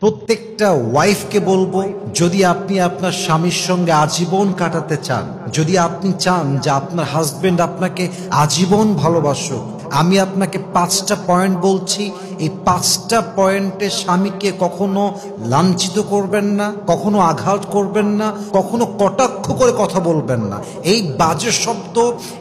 প্রত্যেকটা ওয়াইফকে বলবো, যদি আপনি আপনার স্বামীর সঙ্গে আজীবন কাটাতে চান, যদি আপনি চান যে আপনার হাজবেন্ড আপনাকে আজীবন ভালোবাসুক, আমি আপনাকে 5টা পয়েন্ট বলছি। এই 5টা পয়েন্টে স্বামীকে কখনো লাঞ্ছিত করবেন না, কখনো আঘাত করবেন না, কখনো কটাক্ষ করে কথা বলবেন না। এই বাজে শব্দ,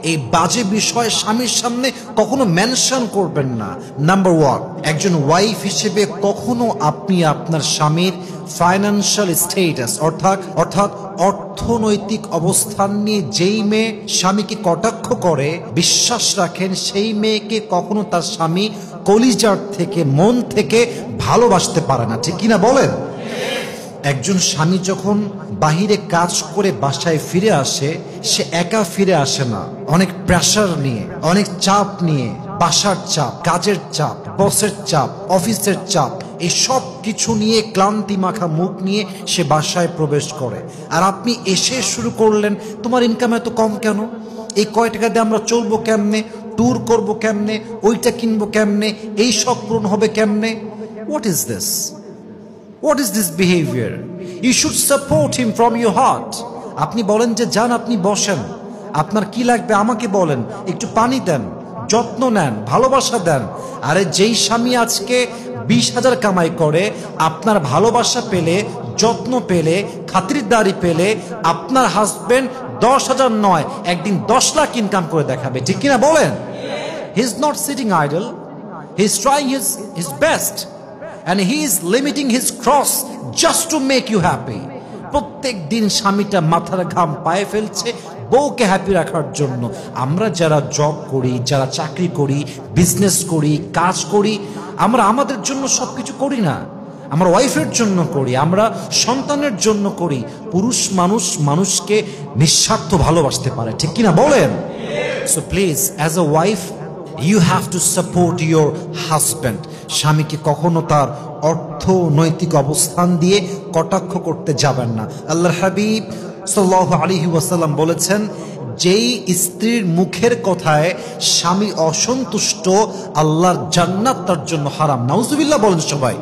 এই বাজে বিষয় স্বামীর সামনে কখনো মেনশন করবেন না। নাম্বার 1, একজন ওয়াইফ হিসেবে কখনো আপনি আপনার স্বামীর ফাইন্যান্সিয়াল স্ট্যাটাস অর্থাৎ অর্থনৈতিক অবস্থান নিয়ে যেই মেয়ে স্বামীকে কটাক্ষ করে, বিশ্বাস রাখেন সেই মেয়েকে কখনো তার স্বামী কলিজার থেকে, মন থেকে ভালোবাসতে পারে না। ঠিক কিনা বলেন? একজন স্বামী যখন বাহিরে কাজ করে বাসায় ফিরে আসে, সে একা ফিরে আসে না, অনেক প্রেশার নিয়ে, অনেক চাপ নিয়ে, বাসার চাপ, কাজের চাপ, বসের চাপ, অফিসের চাপ, এই সব কিছু নিয়ে ক্লান্তি মাখা মুখ নিয়ে সে বাসায় প্রবেশ করে। আর আপনি এসে শুরু করলেন, তোমার ইনকাম এত কম কেন? এই কয় টাকা দিয়ে আমরা চলবো কেমনে? ট্যুর করবো কেমনে? ওইটা কিনবো কেমনে? এই শখ পূরণ হবে কেমনে? What is this? What is this behavior? You should support him from your heart. আপনি বলেন যে যান, আপনি বসেন, আপনার কি লাগবে আমাকে বলেন, একটু পানি দেন, যত্ন নেন, ভালোবাসা দেন। আরে যেই স্বামী আজকে 20,000 কামাই করে, আপনার ভালোবাসা পেলে, যত্ন পেলে, খাতিরদারি পেলে, আপনার হাজবেন্ড 10,000 নয়, একদিন 10 লাখ ইনকাম করে দেখাবে। ঠিক কিনা বলেন? He is not sitting idle. He is trying his best. And he is limiting his cross just to make you happy. প্রত্যেক দিন স্বামীটা মাথার ঘাম পায়ে ফেলছে বউকে হ্যাপি রাখার জন্য। আমরা যারা জব করি, যারা চাকরি করি, বিজনেস করি, কাজ করি, আমরা আমাদের জন্য সবকিছু করি না, আমরা ওয়াইফের জন্য করি, আমরা সন্তানের জন্য করি। পুরুষ মানুষ মানুষকে নিঃস্বার্থ ভালোবাসতে পারে। ঠিক কিনা বলেন? So please, as a wife, you have to support your husband. স্বামীকে কখনো তার অর্থনৈতিক অবস্থান দিয়ে কটাক্ষ করতে যাবেন না। আল্লাহর হাবিব সাল্লাল্লাহু আলাইহি ওয়াসাল্লাম বলেছেন, যেই স্ত্রীর মুখের কথায় স্বামী অসন্তুষ্ট, আল্লাহর জান্নাত তার জন্য হারাম। নাউজুবিল্লাহ বলেন সবাই।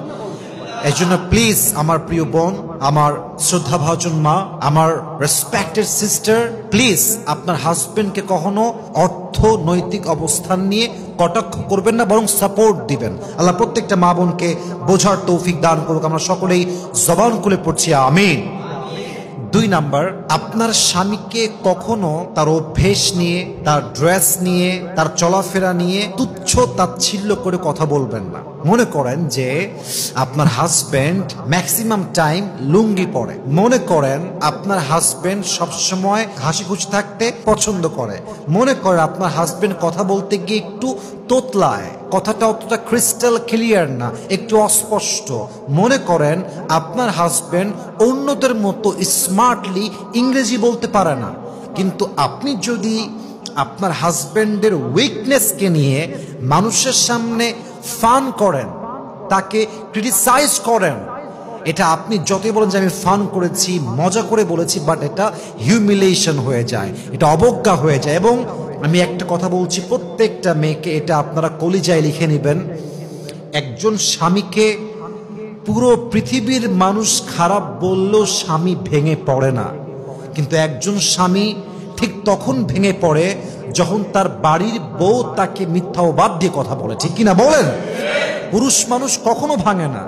এই জন্য প্লিজ আমার প্রিয় বোন, আমার শ্রদ্ধাভাজন মা, আমার রেসপেক্টেড সিস্টার, প্লিজ আপনার হাজবেন্ডকে কখনো অর্থনৈতিক অবস্থান নিয়ে কটাক্ষ করবেন না, বরং সাপোর্ট দিবেন। আল্লাহ প্রত্যেকটা মা বোনকে বোঝার তৌফিক দান করুক। আমরা সকলেই জবান খুলে পড়ছি আমিন। 2 নাম্বার, আপনার স্বামীকে কখনো তার অভ্যেস নিয়ে, তার ড্রেস নিয়ে, তার চলাফেরা নিয়ে তুচ্ছ তাচ্ছিল্য করে কথা বলবেন না। মনে করেন যে আপনার হাজবেন্ড ম্যাক্সিমাম টাইম লুঙ্গি পরে, মনে করেন আপনার হাজবেন্ড সবসময় হাসি খুশি থাকতে পছন্দ করে, মনে করেন আপনার হাজবেন্ড কথা বলতে গিয়ে একটু তোতলায়, কথাটা অতটা ক্রিস্টাল ক্লিয়ার না, একটু অস্পষ্ট, মনে করেন আপনার হাজবেন্ড অন্যদের মতো স্মার্টলি ইংরেজি বলতে পারে না, কিন্তু আপনি যদি আপনার হাজবেন্ডের উইকনেসকে নিয়ে মানুষের সামনে ফান করেন, তাকে ক্রিটিসাইজ করেন, এটা আপনি যতই বলেন যে আমি ফান করেছি, মজা করে বলেছি, বাট এটা হিউমিলিয়েশন হয়ে যায়, এটা অবজ্ঞা হয়ে যায়। এবং আমি একটা কথা বলছি প্রত্যেকটা মেয়েকে, এটা আপনারা কলিজায় লিখে নেবেন, একজন স্বামীকে পুরো পৃথিবীর মানুষ খারাপ বললেও স্বামী ভেঙে পড়ে না, কিন্তু একজন স্বামী ঠিক তখন ভেঙে পড়ে যখন তার বাড়ির বউ তাকে মিথ্যা অবাদ দিয়ে কথা বলে। ঠিক কিনা বলেন? পুরুষ মানুষ কখনো ভাঙে না,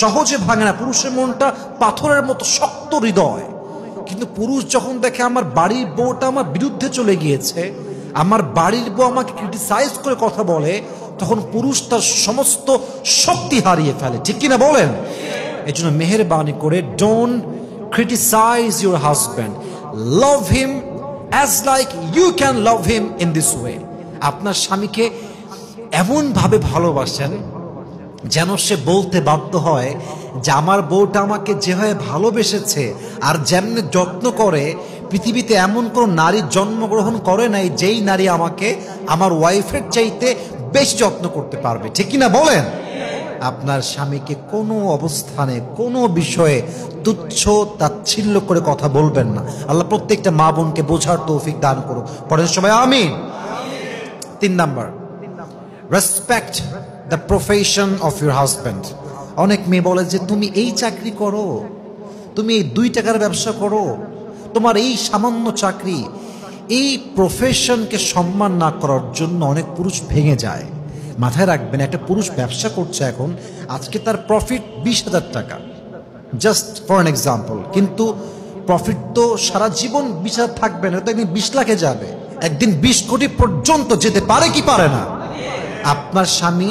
সহজে ভাঙে না। পুরুষের মনটা পাথরের মতো শক্ত হৃদয়, কিন্তু পুরুষ যখন দেখে আমার বাড়ির বউটা আমার বিরুদ্ধে চলে গিয়েছে, আমার বাড়ির বউ আমাকে ক্রিটিসাইজ করে কথা বলে, তখন পুরুষ তার সমস্ত শক্তি হারিয়ে ফেলে। ঠিক কিনা বলেন? এই জন্য মেহেরবানি করে, don't criticise your husband, love him as like you can love him in this way. আপনার স্বামীকে এমনভাবে ভালোবাসেন যেন সে বলতে বাধ্য হয় যে আমার বউটা আমাকে যেভাবে ভালোবেসেছে আর যেমন যত্ন করে, পৃথিবীতে এমন কোন নারী জন্মগ্রহণ করে নাই যেই নারী আমাকে আমার ওয়াইফের চাইতে বেশি যত্ন করতে পারবে। ঠিক কিনা বলেন? আপনার স্বামীকে কোনো অবস্থানে, কোনো বিষয়ে তুচ্ছ তাচ্ছিল্য করে কথা বলবেন না। আল্লাহ প্রত্যেকটা মা বোনকে বোঝার তৌফিক দান করুক। পড়েন সবাই আমিন। 3 number, respect the profession of your husband. অনেক মেয়ে বলে যে তুমি এই চাকরি করো, তুমি এই 2 টাকার ব্যবসা করো, তোমার এই সামান্য চাকরি। এই প্রফেশনকে সম্মান না করার জন্য অনেক পুরুষ ভেঙে যায়। মাথায় রাখবেন, একটা পুরুষ ব্যবসা করছে এখন, আজকে তার প্রফিট 20,000 টাকা, জাস্ট ফর অ্যান এক্সাম্পল, কিন্তু প্রফিট তো সারা জীবন 20,000 থাকবে না, তো একদিন 20 লাখে যাবে, একদিন 20 কোটি পর্যন্ত যেতে পারে কি পারে না? আপনার স্বামী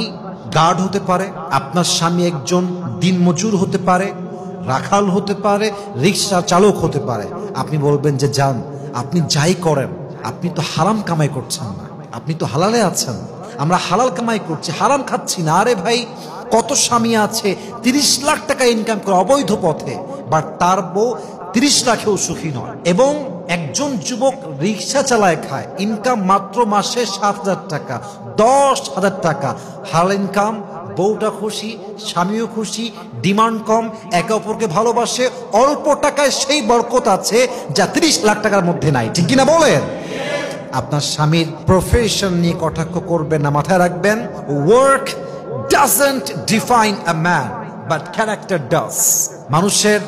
গার্ড হতে পারে, আপনার স্বামী একজন দিনমজুর হতে পারে, রাখাল হতে পারে, রিক্সা চালক হতে পারে। আপনি বলবেন যে যান, আপনি যাই করেন, আপনি তো হারাম কামাই করছেন না, আপনি তো হালালে আছেন। আমরা হালাল কামাই করছি, হারাম খাচ্ছি না। আরে ভাই, কত স্বামী আছে 30 লাখ টাকা ইনকাম করে অবৈধ পথে, বাট তার বউ 30 লাখেও সুখী নয়। এবং একজন যুবক রিক্সা চালায় খায়, ইনকাম মাত্র মাসে 7,000 টাকা, 10,000 টাকা হালাল ইনকাম, বউটা খুশি, স্বামীও খুশি, ডিমান্ড কম, একে অপরকে ভালোবাসে, অল্প টাকায় সেই বরকত আছে যা 30 লাখ টাকার মধ্যে নাই। ঠিক কিনা বলেন? আপনার স্বামীর প্রফেশন নিয়ে কটাক্ষ করবেন না, মাথায় রাখবেন, work doesn't define a man but character does. মানুষের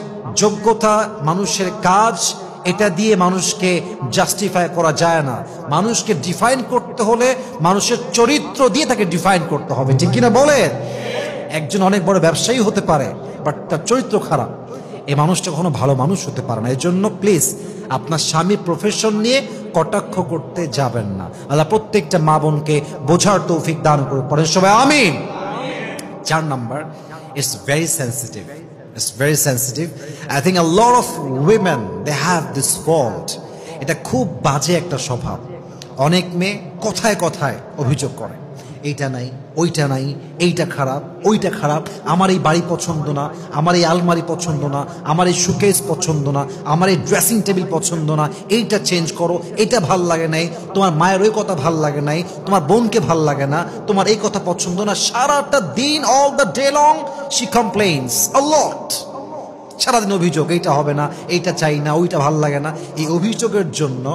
যোগ্যতা, মানুষের কাজ, এটা দিয়ে মানুষকে জাস্টিফাই করা যায় না। মানুষকে ডিফাইন করতে হলে মানুষের চরিত্র দিয়ে তাকে ডিফাইন করতে হবে। ঠিক কিনা বলেন? একজন অনেক বড় ব্যবসায়ী হতে পারে, বাট তার চরিত্র খারাপ, এই মানুষটা কখনো ভালো মানুষ হতে পারে না। এই জন্য প্লিজ আপনার স্বামীর প্রফেশন নিয়ে কটাক্ষ করতে যাবেন না। আল্লাহ প্রত্যেকটা মা বোনকে বোঝার তৌফিক দান করে, পড়েন সবাই আমিন। 4 number, it's very sensitive. It's very sensitive. I think a lot of women, they have this fault. এটা খুব বাজে একটা স্বভাব। অনেক মেয়ে কথায় কথায় অভিযোগ করে, এইটা নাই, ওইটা নাই, এইটা খারাপ, ওইটা খারাপ, আমার এই বাড়ি পছন্দ না, আমার এই আলমারি পছন্দ না, আমার এই শোকেস পছন্দ না, আমার এই ড্রেসিং টেবিল পছন্দ না, এইটা চেঞ্জ করো, এটা ভাল লাগে নাই, তোমার মায়ের ওই কথা ভাল লাগে নাই, তোমার বোনকে ভাল লাগে না, তোমার এই কথা পছন্দ না। সারাটা দিন, all the day long she complains a lot. সারাদিন অভিযোগ, এইটা হবে না, এইটা চাই না, ওইটা ভাল লাগে না। এই অভিযোগের জন্য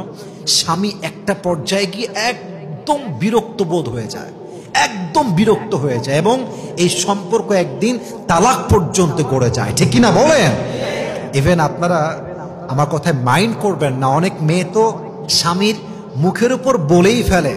স্বামী একটা পর্যায়ে গিয়ে একদম বিরক্ত বোধ হয়ে যায়, একদম বিরক্ত হয়ে যায়, এবং এই সম্পর্ক একদিন তালাক পর্যন্ত গড়ে যায়। ঠিক কিনা বলেন? ইভেন আপনারা আমার কথায় মাইন্ড করবেন না, অনেক মেয়ে তো স্বামীর মুখের উপর বলেই ফেলে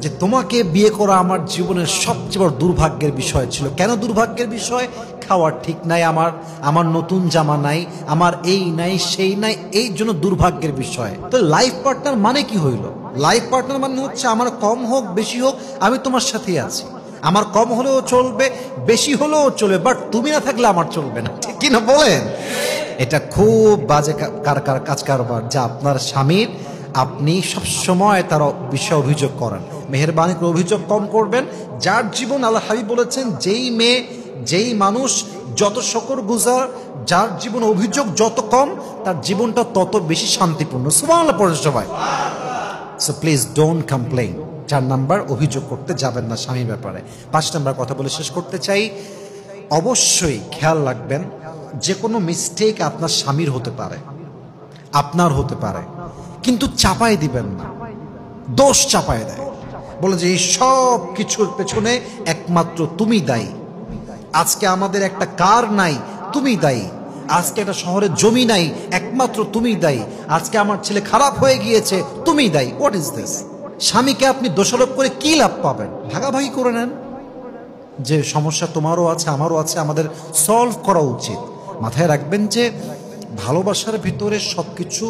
যে তোমাকে বিয়ে করা আমার জীবনের সবচেয়ে বড় দুর্ভাগ্যের বিষয় ছিল। কেন দুর্ভাগ্যের বিষয়? খাওয়ার ঠিক নাই আমার, আমার নতুন জামা নাই, আমার এই নাই সেই নাই, এই জন্য দুর্ভাগ্যের বিষয়। তো লাইফ পার্টনার মানে কি হইল? লাইফ পার্টনার মানে হচ্ছে আমার কম হোক বেশি হোক আমি তোমার সাথেই আছি, আমার কম হলেও চলবে, বেশি হলেও চলবে, বাট তুমি না থাকলে আমার চলবে না। ঠিক কিনা বলেন? এটা খুব বাজে কাজ কারবার, যা আপনার স্বামীর আপনি সবসময় তার বিষয়ে অভিযোগ করেন। মেহেরবানি করে অভিযোগ কম করবেন। যার জীবন, আল্লাহ হাবিব বলেছেন, যেই মেয়ে, যেই মানুষ যত শকর গুজার, যার জীবন অভিযোগ যত কম, তার জীবনটা তত বেশি শান্তিপূর্ণ। সুবহানাল্লাহ পড়েন সবাই। So please don't complain. 4 number, অভিযোগ করতে যাবেন না স্বামীর ব্যাপারে। 5 নাম্বার কথা বলে শেষ করতে চাই, অবশ্যই খেয়াল রাখবেন, যে কোনো মিস্টেক আপনার স্বামীর হতে পারে, আপনার হতে পারে, কিন্তু চাপায় দিবেন না, দোষ চাপায় দেয়, বলে যে এই সব কিছুর পেছনে একমাত্র তুমি দায়ী। আজকে আমাদের একটা কার নাই, তুমি দায়ী। আজকে একটা শহরের জমি নাই, একমাত্র তুমি দায়ী। আজকে আমার ছেলে খারাপ হয়ে গিয়েছে, তুমি দায়ী। What is this? স্বামীকে আপনি দোষারোপ করে কি লাভ পাবেন? ভাগাভাগি করে নেন, যে সমস্যা তোমারও আছে আমারও আছে, আমাদের সলভ করা উচিত। মাথায় রাখবেন যে ভালোবাসার ভিতরে সবকিছু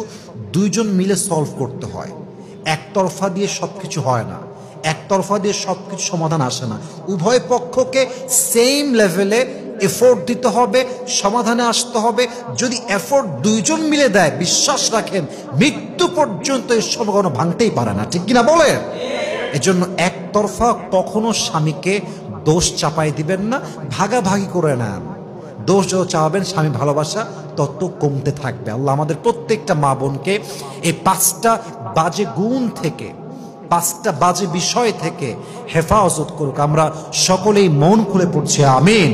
দুইজন মিলে সলভ করতে হয়, একতরফা দিয়ে সবকিছু হয় না, একতরফা দিয়ে সবকিছু সমাধান আসে না। উভয় পক্ষকে সেম লেভেলে এফোর্ট দিতে হবে, সমাধানে আসতে হবে। যদি এফোর্ট দুইজন মিলে দেয়, বিশ্বাস রাখেন মৃত্যু পর্যন্ত এই সম্পর্ক ভাঙতেই পারে না। ঠিক কিনা বলেন? এজন্য একতরফা কখনো স্বামীকে দোষ চাপাই দিবেন না, ভাগাভাগি করে নেন। দোষ যত চাওয়াবেন স্বামী ভালোবাসা তত কমতে থাকবে। আল্লাহ আমাদের প্রত্যেকটা মা বোনকে এই 5টা বাজে গুণ থেকে, 5টা বাজে বিষয় থেকে হেফাজত করুক। আমরা সকলেই মন খুলে পড়ছি আমিন।